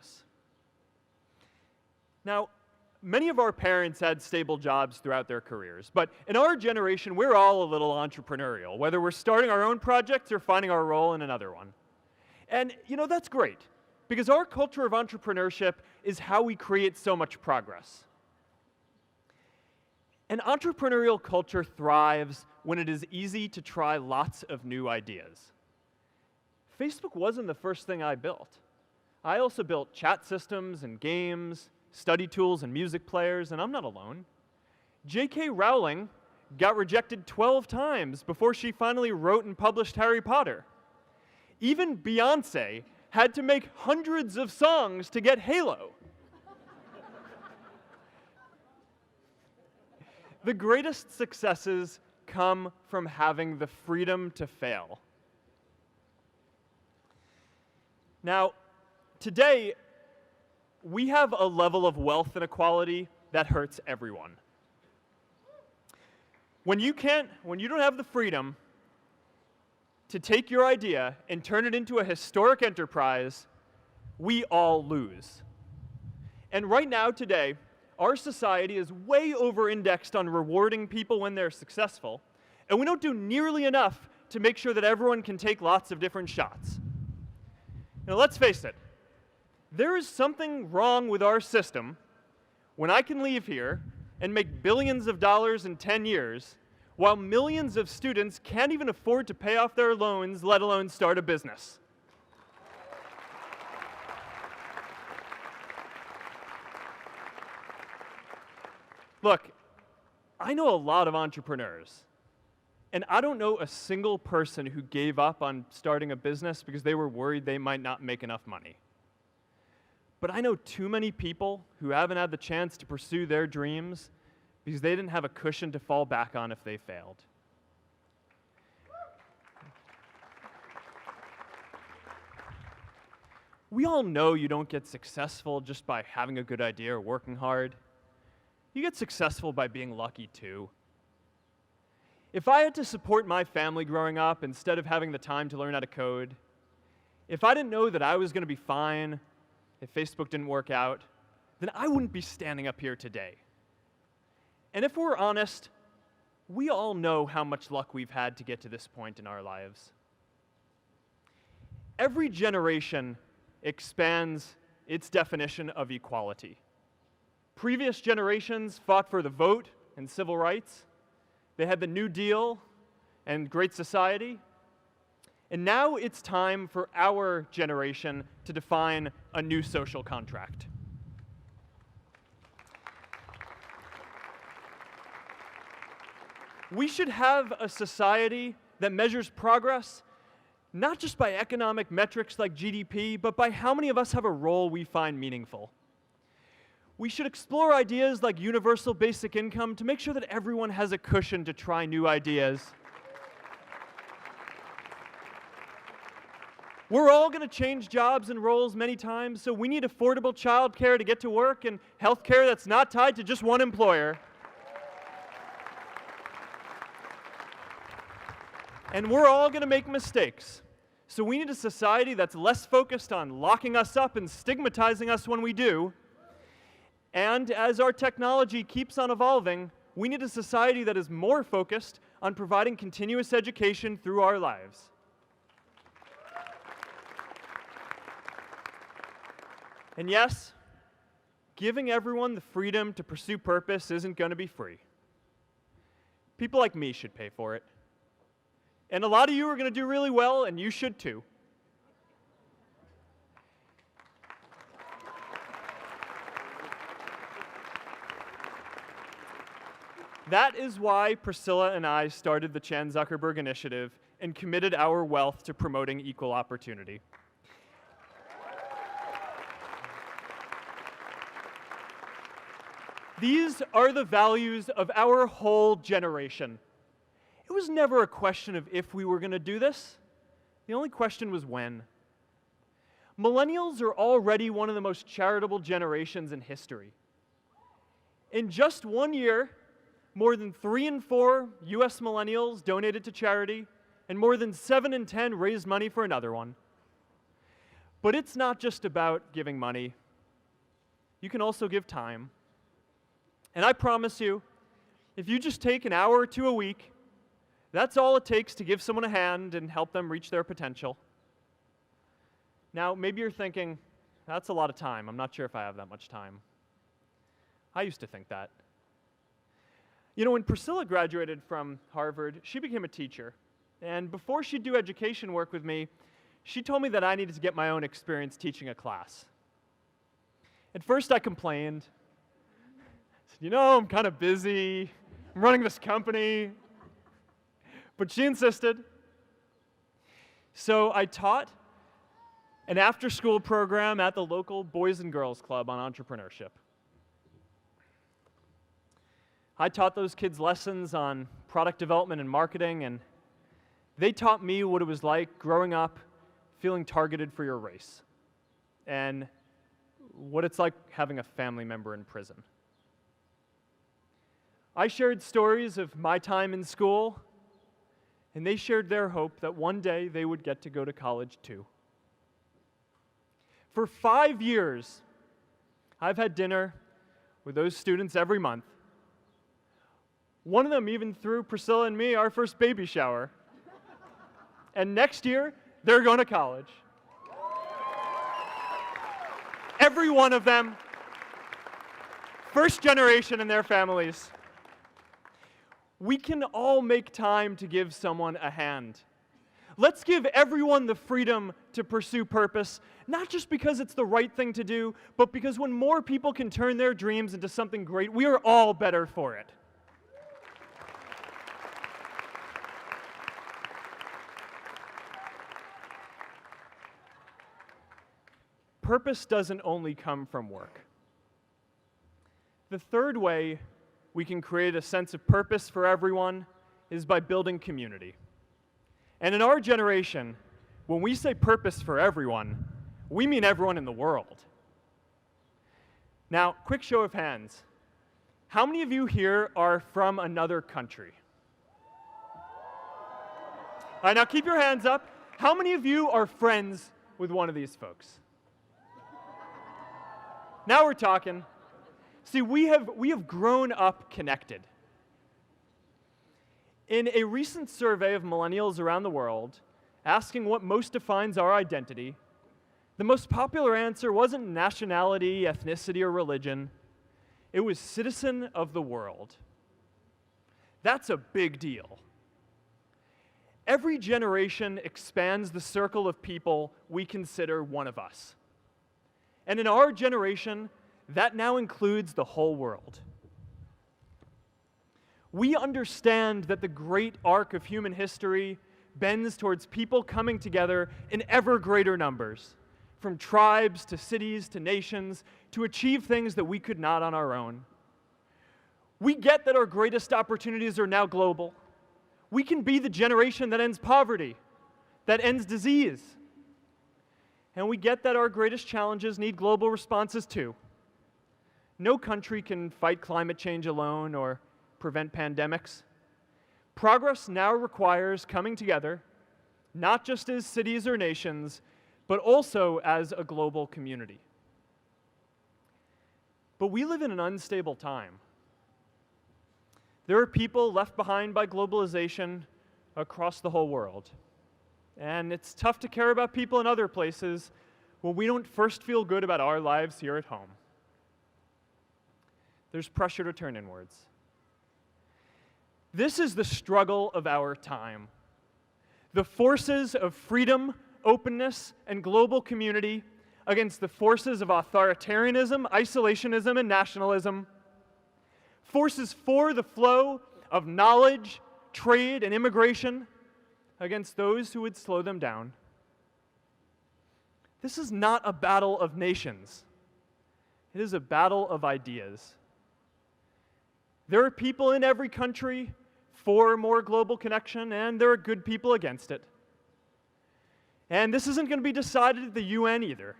this. Now, many of our parents had stable jobs throughout their careers, but in our generation, we're all a little entrepreneurial, whether we're starting our own projects or finding our role in another one. And, that's great, because our culture of entrepreneurship is how we create so much progress. An entrepreneurial culture thrives when it is easy to try lots of new ideas. Facebook wasn't the first thing I built. I also built chat systems and games, study tools and music players, and I'm not alone. J.K. Rowling got rejected 12 times before she finally wrote and published Harry Potter. Even Beyoncé had to make hundreds of songs to get Halo. The greatest successes come from having the freedom to fail. Now, today, we have a level of wealth inequality that hurts everyone. When you don't have the freedom to take your idea and turn it into a historic enterprise, we all lose. And right now, today, our society is way over-indexed on rewarding people when they're successful, and we don't do nearly enough to make sure that everyone can take lots of different shots. Now, let's face it. There is something wrong with our system when I can leave here and make billions of dollars in 10 years, while millions of students can't even afford to pay off their loans, let alone start a business. Look, I know a lot of entrepreneurs, and I don't know a single person who gave up on starting a business because they were worried they might not make enough money. But I know too many people who haven't had the chance to pursue their dreams because they didn't have a cushion to fall back on if they failed. We all know you don't get successful just by having a good idea or working hard. You get successful by being lucky too. If I had to support my family growing up instead of having the time to learn how to code, if I didn't know that I was going to be fine if Facebook didn't work out, then I wouldn't be standing up here today. And if we're honest, we all know how much luck we've had to get to this point in our lives. Every generation expands its definition of equality. Previous generations fought for the vote and civil rights. They had the New Deal and Great Society. And now it's time for our generation to define a new social contract. We should have a society that measures progress not just by economic metrics like GDP, but by how many of us have a role we find meaningful. We should explore ideas like universal basic income to make sure that everyone has a cushion to try new ideas. We're all going to change jobs and roles many times, so we need affordable childcare to get to work and healthcare that's not tied to just one employer. And we're all going to make mistakes. So we need a society that's less focused on locking us up and stigmatizing us when we do. And as our technology keeps on evolving, we need a society that is more focused on providing continuous education through our lives. And yes, giving everyone the freedom to pursue purpose isn't going to be free. People like me should pay for it. And a lot of you are going to do really well, and you should too. That is why Priscilla and I started the Chan Zuckerberg Initiative and committed our wealth to promoting equal opportunity. These are the values of our whole generation. It was never a question of if we were going to do this. The only question was when. Millennials are already one of the most charitable generations in history. In just 1 year, more than 3 in 4 US millennials donated to charity, and more than 7 in 10 raised money for another one. But it's not just about giving money. You can also give time. And I promise you, if you just take an hour or two a week, that's all it takes to give someone a hand and help them reach their potential. Now, maybe you're thinking, that's a lot of time. I'm not sure if I have that much time. I used to think that. You know, when Priscilla graduated from Harvard, she became a teacher. And before she'd do education work with me, she told me that I needed to get my own experience teaching a class. At first, I complained. I said, I'm kind of busy. I'm running this company. But she insisted. So I taught an after-school program at the local Boys and Girls Club on entrepreneurship. I taught those kids lessons on product development and marketing, and they taught me what it was like growing up feeling targeted for your race, and what it's like having a family member in prison. I shared stories of my time in school, and they shared their hope that one day they would get to go to college too. For 5 years, I've had dinner with those students every month. One of them even threw Priscilla and me our first baby shower. And next year, they're going to college. Every one of them, first generation in their families. We can all make time to give someone a hand. Let's give everyone the freedom to pursue purpose, not just because it's the right thing to do, but because when more people can turn their dreams into something great, we are all better for it. Purpose doesn't only come from work. The third way we can create a sense of purpose for everyone is by building community. And in our generation, when we say purpose for everyone, we mean everyone in the world. Now, quick show of hands. How many of you here are from another country? All right, now keep your hands up. How many of you are friends with one of these folks? Now we're talking. See, we have grown up connected. In a recent survey of millennials around the world, asking what most defines our identity, the most popular answer wasn't nationality, ethnicity, or religion. It was citizen of the world. That's a big deal. Every generation expands the circle of people we consider one of us. And in our generation, that now includes the whole world. We understand that the great arc of human history bends towards people coming together in ever greater numbers, from tribes to cities to nations, to achieve things that we could not on our own. We get that our greatest opportunities are now global. We can be the generation that ends poverty, that ends disease. And we get that our greatest challenges need global responses too. No country can fight climate change alone or prevent pandemics. Progress now requires coming together, not just as cities or nations, but also as a global community. But we live in an unstable time. There are people left behind by globalization across the whole world. And it's tough to care about people in other places when we don't first feel good about our lives here at home. There's pressure to turn inwards. This is the struggle of our time. The forces of freedom, openness, and global community against the forces of authoritarianism, isolationism, and nationalism. Forces for the flow of knowledge, trade, and immigration against those who would slow them down. This is not a battle of nations. It is a battle of ideas. There are people in every country for more global connection, and there are good people against it. And this isn't going to be decided at the UN either.